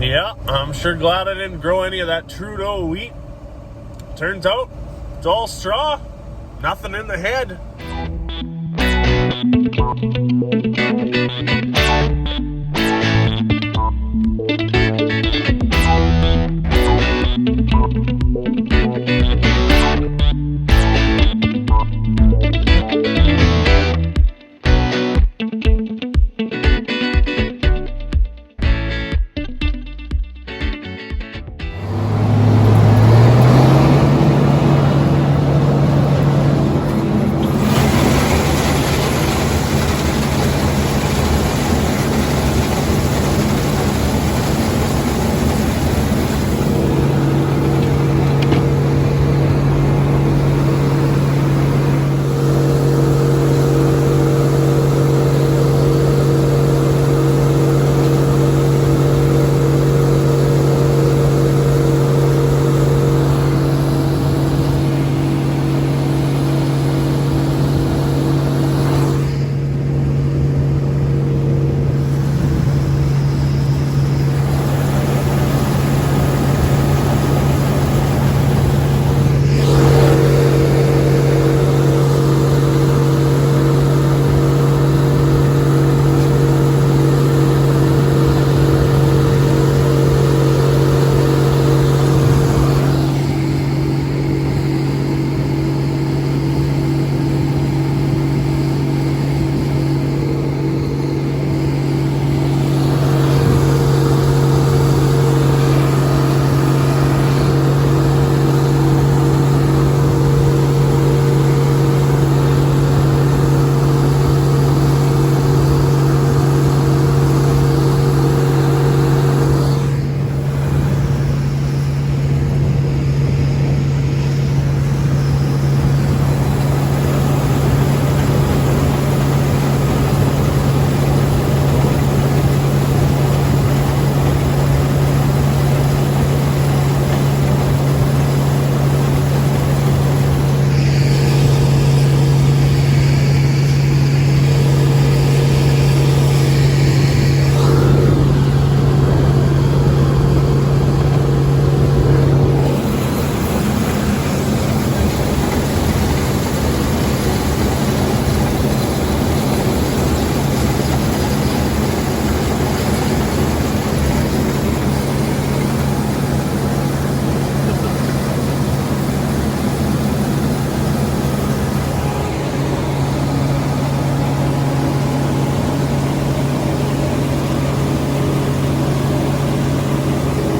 Yeah, I'm sure glad I didn't grow any of that Trudeau wheat. Turns out it's all straw, nothing in the head.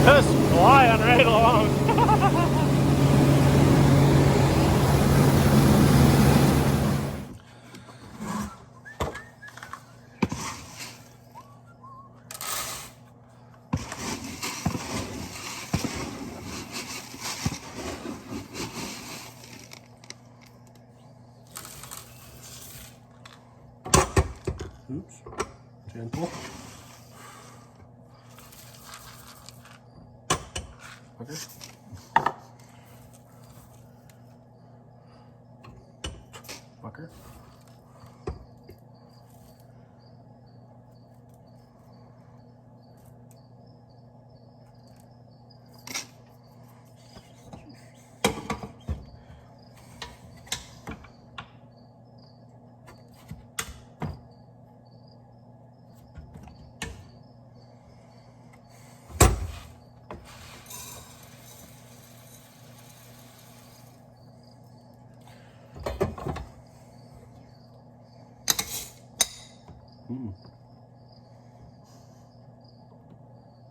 Just flying right along. Oops, gentle. Okay. Fucker.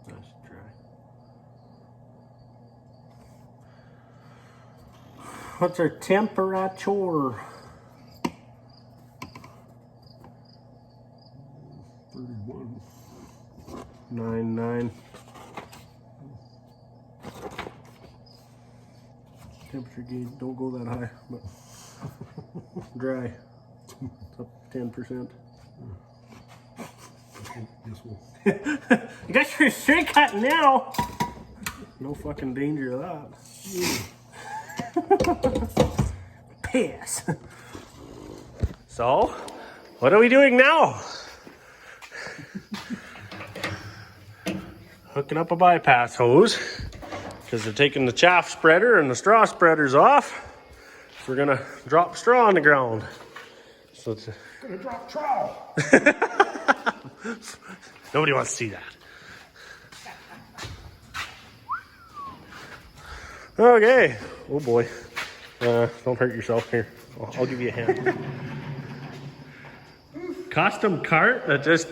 Nice dry. What's our temperature? 31.99. Temperature gauge don't go that high, but dry. It's up 10%. You got your straight cut now. No fucking danger of that. Piss. So, what are we doing now? hooking up a bypass hose because they're taking the chaff spreader and the straw spreaders off. So we're gonna drop straw on the ground. So it's gonna drop trowel. Nobody wants to see that. Okay. Oh boy. Don't hurt yourself here. I'll give you a hand. Custom cart that just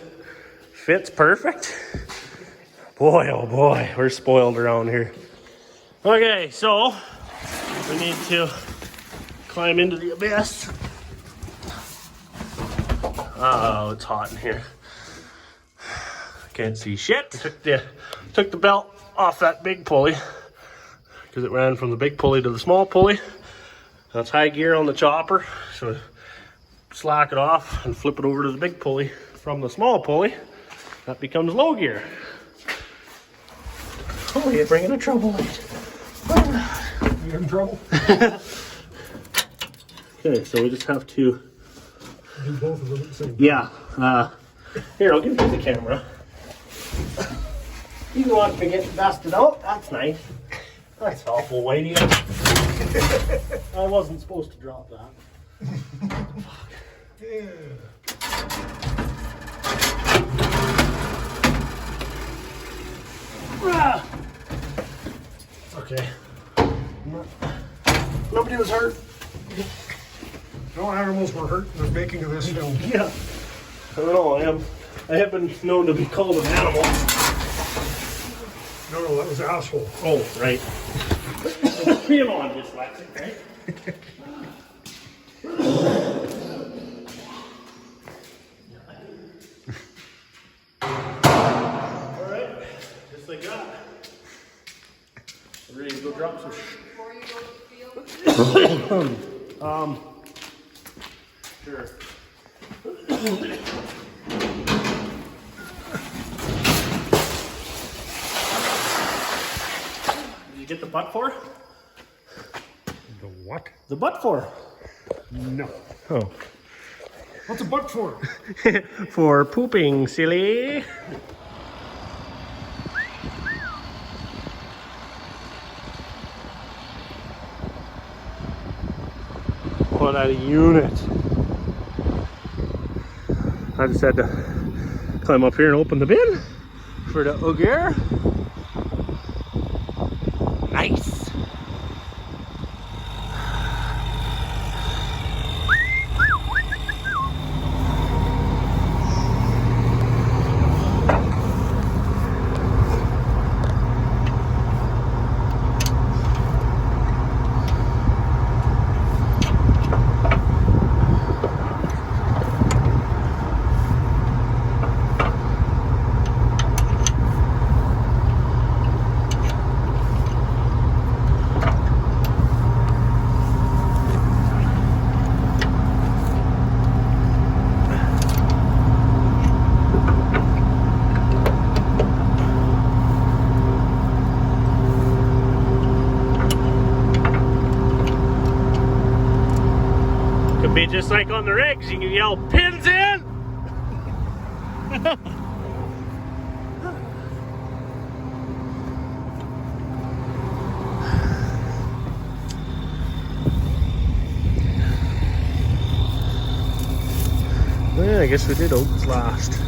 fits perfect. Boy, oh boy, we're spoiled around here. Okay, so we need to climb into the abyss. Oh, it's hot in here. Can't see shit. Took the belt off that big pulley because it ran from the big pulley to the small pulley. That's high gear on the chopper, so slack it off and flip it over to the big pulley from the small pulley. That becomes low gear. Oh, you're bringing a trouble light. You in trouble? Okay, so we just have to Do both of them at the same time. Yeah. Here, I'll give you the camera. You don't want to get dusted out. That's nice. That's awful weighty. I wasn't supposed to drop that. Yeah. It's okay. Nobody was hurt. No animals were hurt in the making of this film. Yeah. I don't know. I have been known to be called an animal. No, that was asshole. Oh, right. You know I'm dyslexic, right? Alright, just like that. Ready to go drop some Before you go to the field? Sure. Did you get the butt for? The what? The butt for. No. Oh. What's a butt for? For pooping, silly. What a unit. I just had to climb up here and open the bin for the auger. Nice. Be just like on the rigs, you can yell pins in. Well, I guess we did oats last.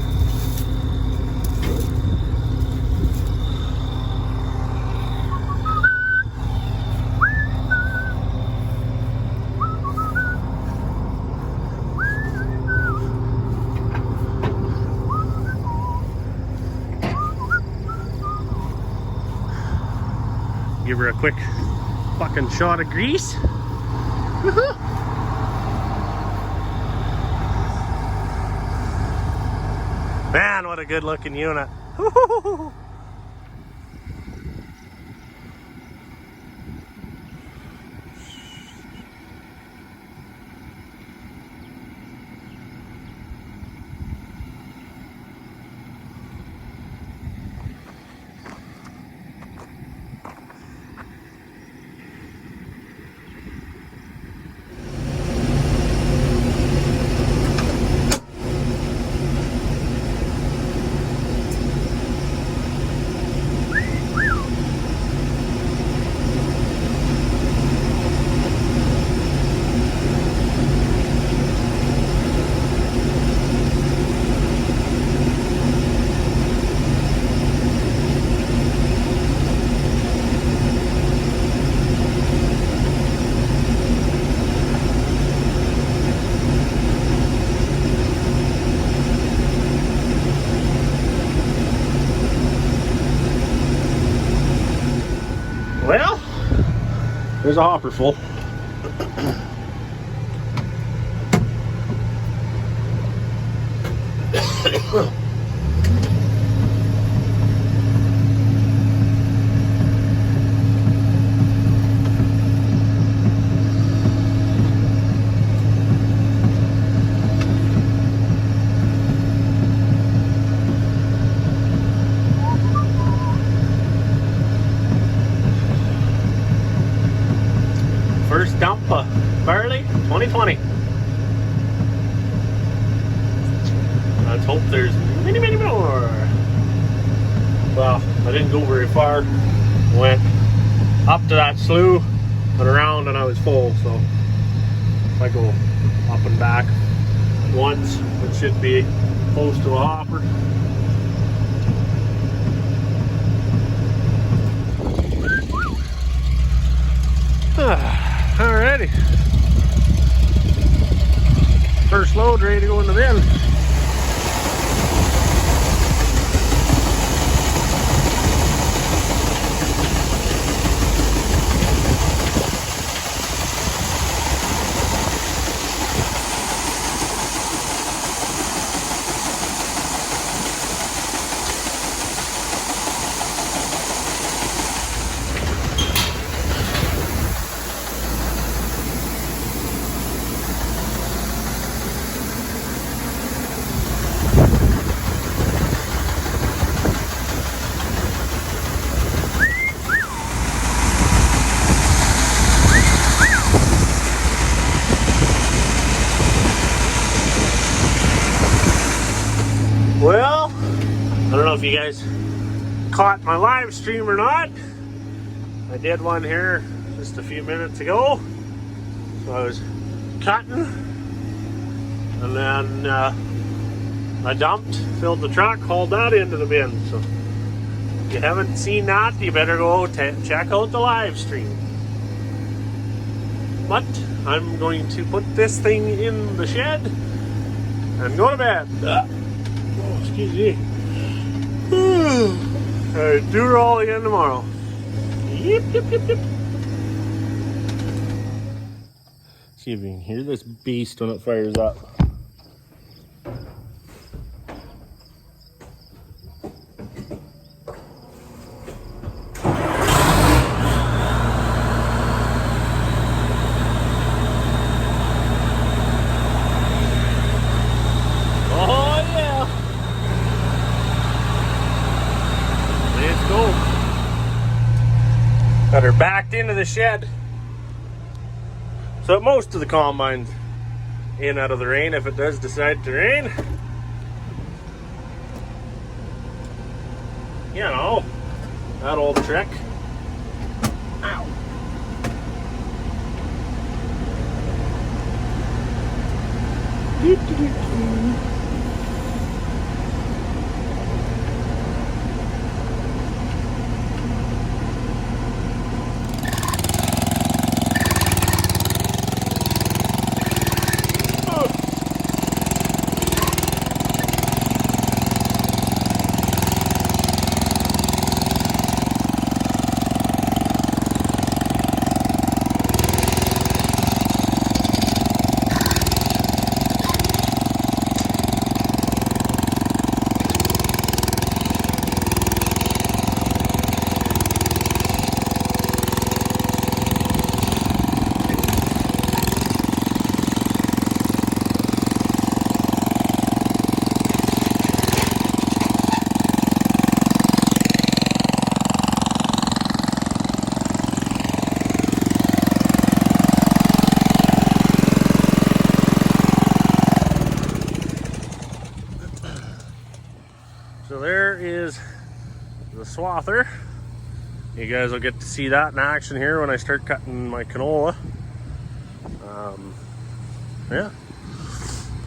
Give her a quick fucking shot of grease. Woohoo! Man, what a good looking unit. Woo-hoo-hoo-hoo. There's a hopper full. First dump of Barley 2020. Let's hope there's many, many more. Well, I didn't go very far. Went up to that slough, went around, and I was full. So if I go up and back once, it should be close to a hopper. Alrighty. First load ready to go in the bin. Well, I don't know if you guys caught my live stream or not. I did one here just a few minutes ago. So I was cutting, and then I dumped, filled the truck, hauled that into the bin. So if you haven't seen that, you better go check out the live stream. But I'm going to put this thing in the shed and go to bed. Oh, excuse me. Alright, do roll again tomorrow. Yep, yep, yep, yep. See if you can hear this beast when it fires up. Got her backed into the shed. So most of the combine's in out of the rain if it does decide to rain. You know, that old trick. Ow. So there is the swather. You guys will get to see that in action here when I start cutting my canola. Yeah,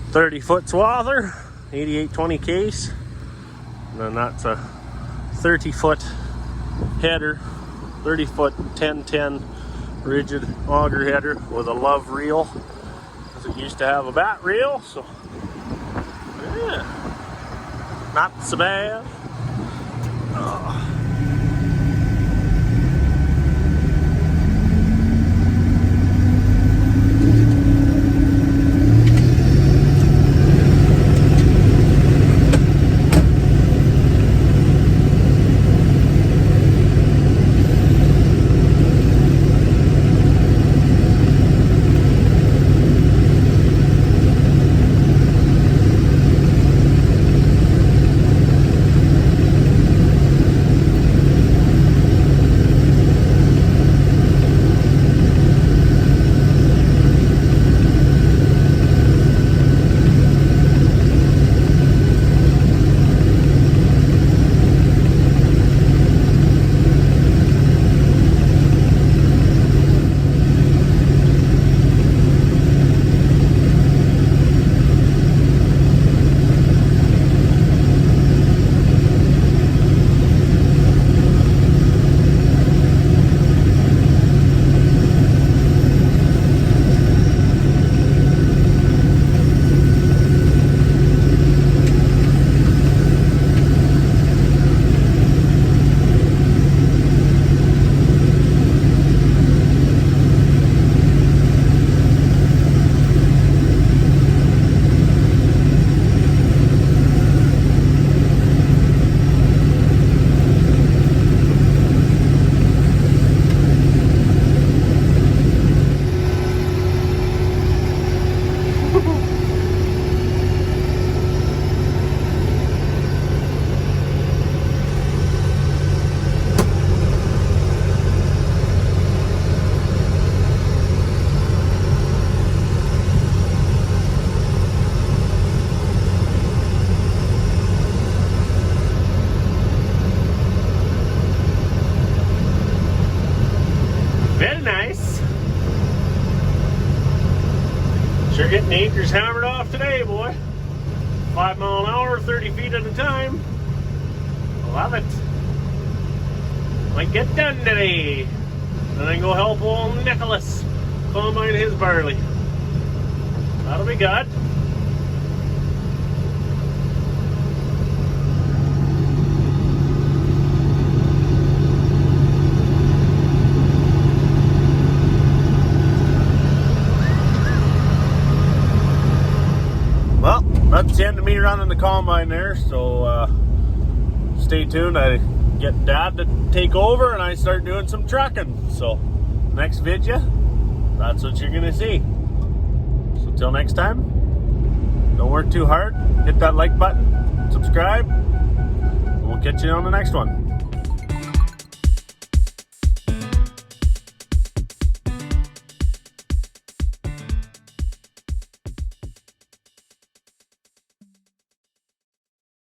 30-foot swather, 8820 case, and then that's a 30-foot header, 30-foot 1010 rigid auger header with a love reel, because it used to have a bat reel. So yeah, not so bad. getting acres hammered off today, boy. 5 mile an hour, 30 feet at a time. Love it. Might get done today. Then I can go help old Nicholas combine his barley. That'll be good. Well, that's the end of me running the combine there, so stay tuned. I get Dad to take over and I start doing some trucking. So next video, that's what you're gonna see. So till next time, don't work too hard, hit that like button, subscribe, and we'll catch you on the next one.